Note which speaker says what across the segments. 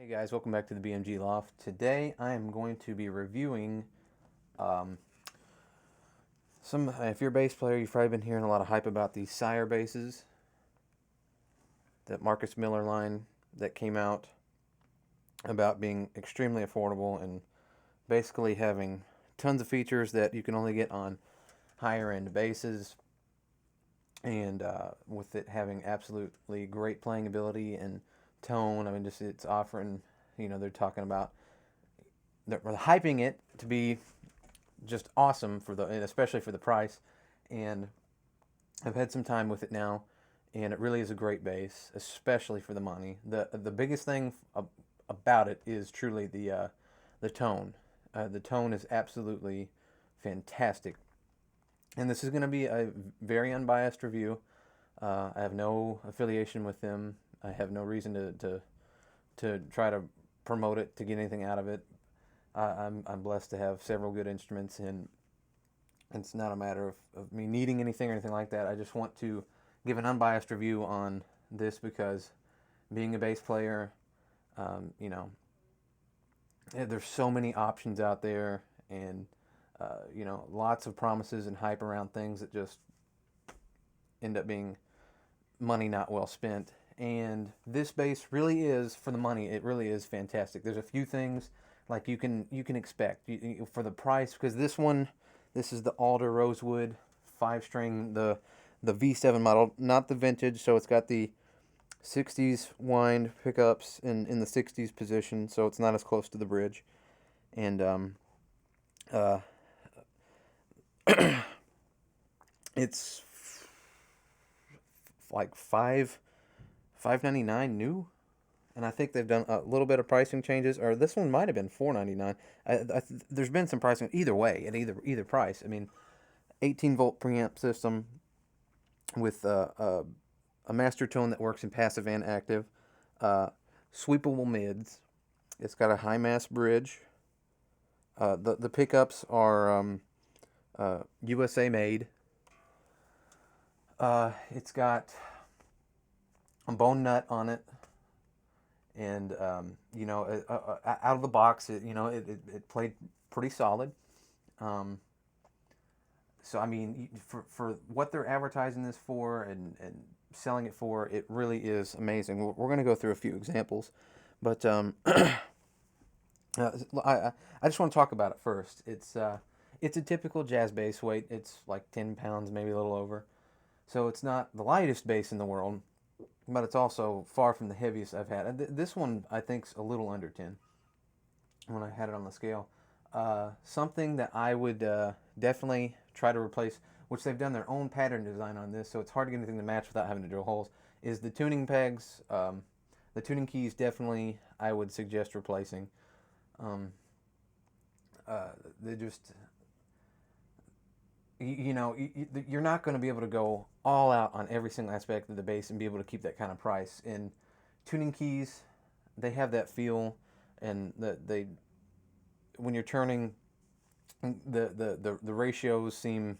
Speaker 1: Hey guys, welcome back to the BMG Loft. Today I am going to be reviewing um, if you're a bass player, you've probably been hearing a lot of hype about these Sire basses, that Marcus Miller line that came out about being extremely affordable and basically having tons of features that you can only get on higher end basses, and with it having absolutely great playing ability and tone. I mean, just it's offering, they're talking about, they're hyping it to be just awesome and especially for the price. And I've had some time with it now, and it really is a great bass, especially for the money. The biggest thing about it is truly the tone. The tone is absolutely fantastic, and this is going to be a very unbiased review. I have no affiliation with them. I have no reason to try to promote it to get anything out of it. I'm blessed to have several good instruments, and it's not a matter of me needing anything or anything like that. I just want to give an unbiased review on this because being a bass player, there's so many options out there, and lots of promises and hype around things that just end up being money not well spent. And this bass really is, for the money, it really is fantastic. There's a few things like you can expect for the price, because this is the Alder Rosewood 5-string, the V7 model, not the vintage. So it's got the 60s wind pickups in the 60s position, so it's not as close to the bridge. And uh, it's like $5.99 new, and I think they've done a little bit of pricing changes. Or this one might have been $4.99. There's been some pricing either way at either price. I mean, 18-volt preamp system with a master tone that works in passive and active, sweepable mids. It's got a high mass bridge. The pickups are USA made. It's got a bone nut on it, and out of the box, it played pretty solid. Um, so I mean, for what they're advertising this for and selling it for, it really is amazing. We're going to go through a few examples, but I just want to talk about it first. It's a typical jazz bass weight. It's like 10 pounds, maybe a little over. So it's not the lightest bass in the world, but it's also far from the heaviest I've had. This one, I think, is a little under 10 when I had it on the scale. Something that I would definitely try to replace, which they've done their own pattern design on this, so it's hard to get anything to match without having to drill holes, is the tuning pegs. The tuning keys, definitely, I would suggest replacing. Um, they just, you're not going to be able to go all out on every single aspect of the bass and be able to keep that kind of price. And tuning keys, they have that feel, and when you're turning, the ratios seem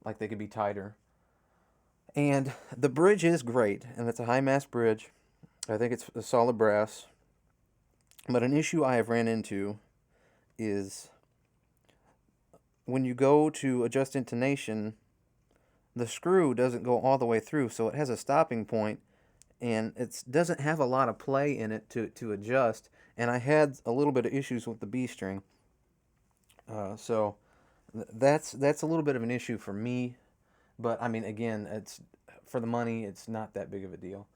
Speaker 1: like they could be tighter. And the bridge is great, and it's a high mass bridge. I think it's a solid brass. But an issue I have ran into is when you go to adjust intonation, the screw doesn't go all the way through, so it has a stopping point, and it doesn't have a lot of play in it to adjust. And I had a little bit of issues with the B string, so that's a little bit of an issue for me. But I mean, again, it's for the money, it's not that big of a deal.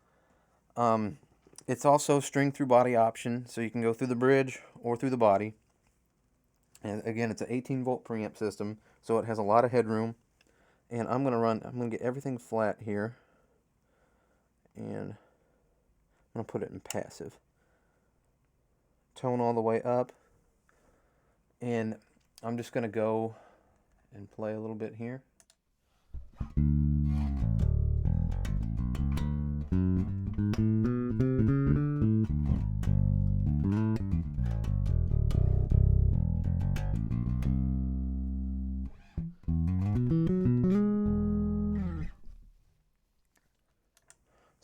Speaker 1: It's also string through body option, so you can go through the bridge or through the body. And again, it's an 18-volt preamp system, so it has a lot of headroom. And I'm gonna get everything flat here, and I'm gonna put it in passive. Tone all the way up, and I'm just gonna go and play a little bit here.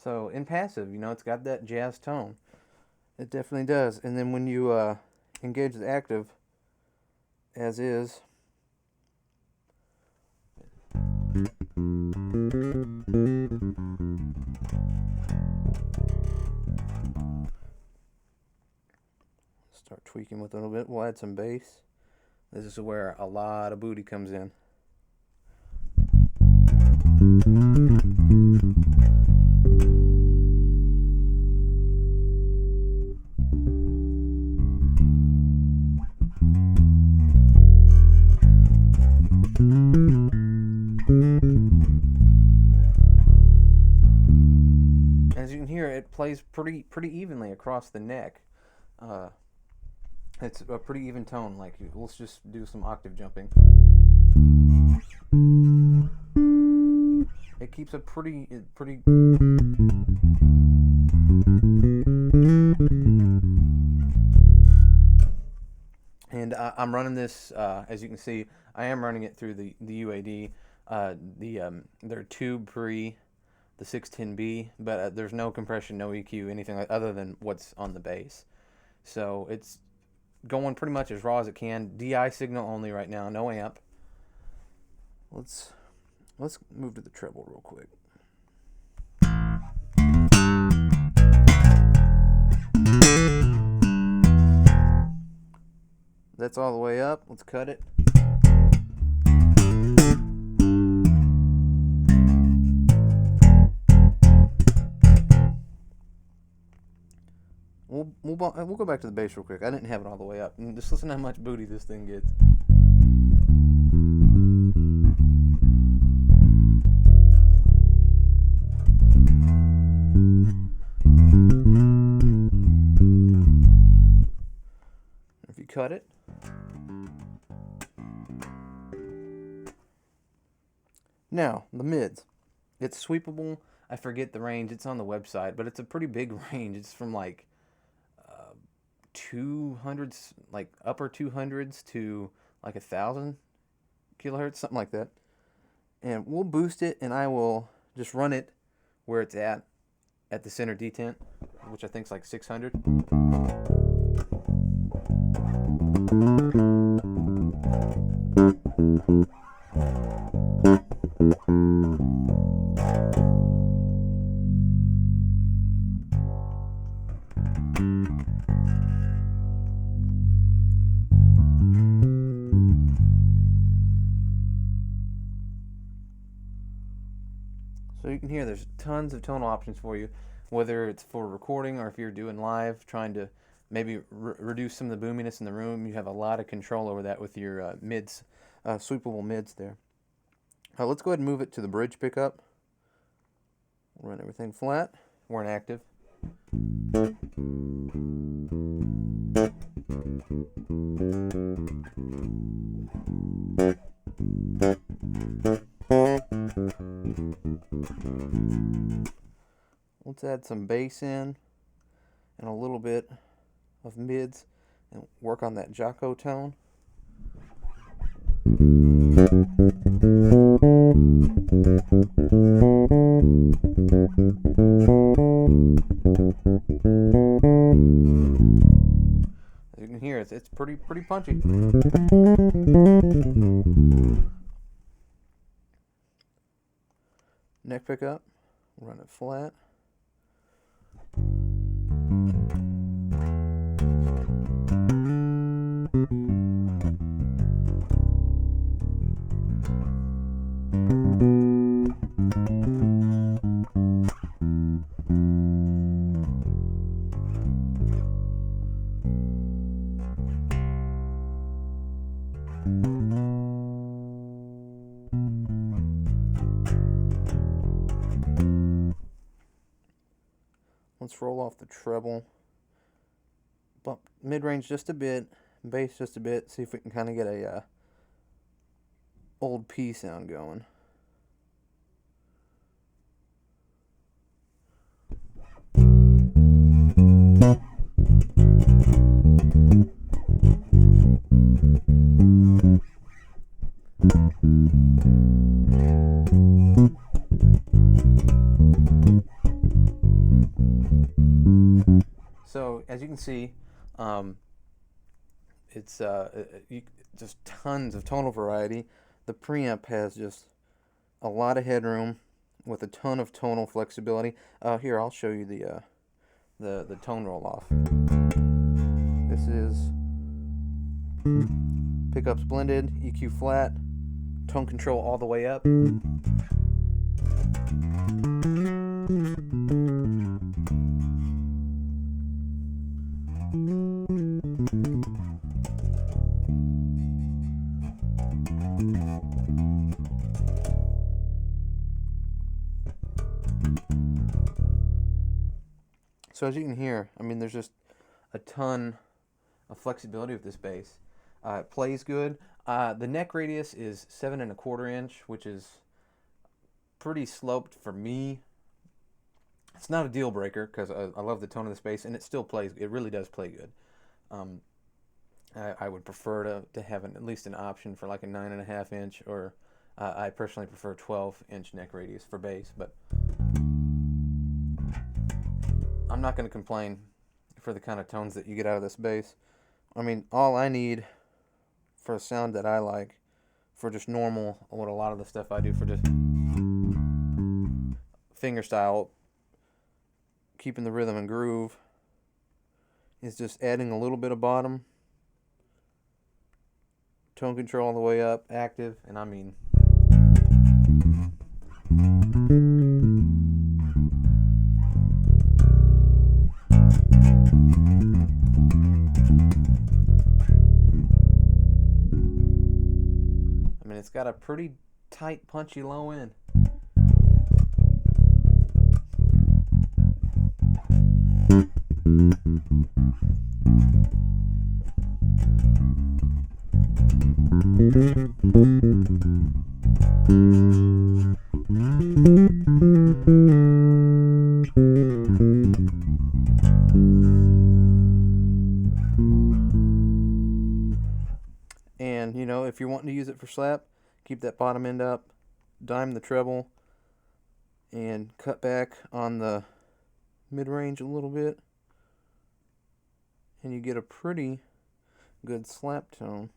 Speaker 1: So in passive, it's got that jazz tone. It definitely does. And then when you engage the active, as is, start tweaking with it a little bit. We'll add some bass. This is where a lot of booty comes in. As you can hear, it plays pretty evenly across the neck. It's a pretty even tone. Like, let's just do some octave jumping. It keeps a pretty. And I'm running this, as you can see, I am running it through the UAD. Their tube pre the 610B, but there's no compression, no EQ, anything like, other than what's on the bass. So it's going pretty much as raw as it can. DI signal only right now, no amp. Let's move to the treble real quick. That's all the way up. Let's cut it. We'll go back to the bass real quick. I didn't have it all the way up. And just listen to how much booty this thing gets. If you cut it. Now, the mids. It's sweepable. I forget the range. It's on the website, but it's a pretty big range. It's from like 200s, like upper 200s to like 1,000 kilohertz, something like that. And we'll boost it, and I will just run it where it's at the center detent, which I think is like 600. So you can hear there's tons of tonal options for you, whether it's for recording or if you're doing live, trying to maybe reduce some of the boominess in the room. You have a lot of control over that with your mids, sweepable mids there. Let's go ahead and move it to the bridge pickup. Run everything flat. We're in active. Let's add some bass in and a little bit of mids and work on that Jocko tone. As you can hear, it's pretty punchy. Neck pickup, run it flat. Let's roll off the treble, bump mid-range just a bit, bass just a bit, see if we can kind of get a old P sound going. So as you can It's just tons of tonal variety. The preamp has just a lot of headroom with a ton of tonal flexibility. Here, I'll show you the tone roll off. This is pickups blended, EQ flat, tone control all the way up. So as you can hear, I mean, there's just a ton of flexibility with this bass. It plays good. The neck radius is 7 1/4 inch, which is pretty sloped for me. It's not a deal breaker because I love the tone of this bass, and it still plays. It really does play good. I would prefer to have at least an option for like a 9 1/2 inch, or I personally prefer 12-inch neck radius for bass, but I'm not going to complain for the kind of tones that you get out of this bass. I mean, all I need for a sound that I like, for just normal, what a lot of the stuff I do for just fingerstyle, keeping the rhythm and groove, is just adding a little bit of bottom, tone control all the way up, active, and I mean, it's got a pretty tight, punchy low end. And, you know, if you're wanting to use it for slap, keep that bottom end up, dime the treble, and cut back on the mid-range a little bit, and you get a pretty good slap tone.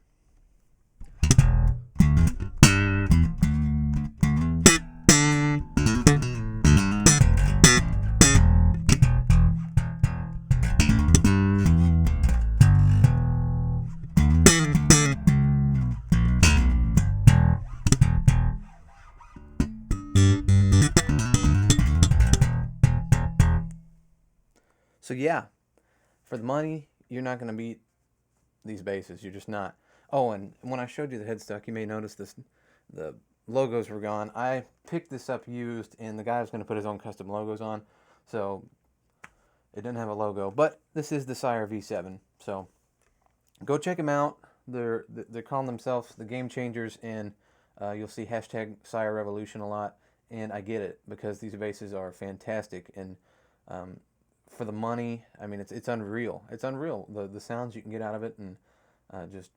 Speaker 1: So yeah, for the money, you're not going to beat these basses. You're just not. Oh, and when I showed you the headstock, you may notice the logos were gone. I picked this up used, and the guy was going to put his own custom logos on, so it didn't have a logo. But this is the Sire V7, so go check them out. They're calling themselves the Game Changers, and you'll see hashtag Sire Revolution a lot. And I get it, because these basses are fantastic, and for the money, I mean, it's unreal. It's unreal, the sounds you can get out of it, and just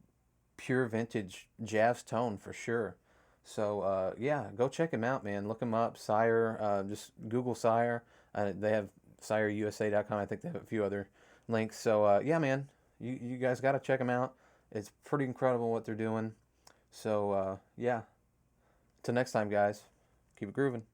Speaker 1: pure vintage jazz tone for sure. So yeah, go check them out, man. Look them up, Sire. Just Google Sire. They have SireUSA.com. I think they have a few other links. So yeah, man, you guys got to check them out. It's pretty incredible what they're doing. So yeah, till next time, guys. Keep it grooving.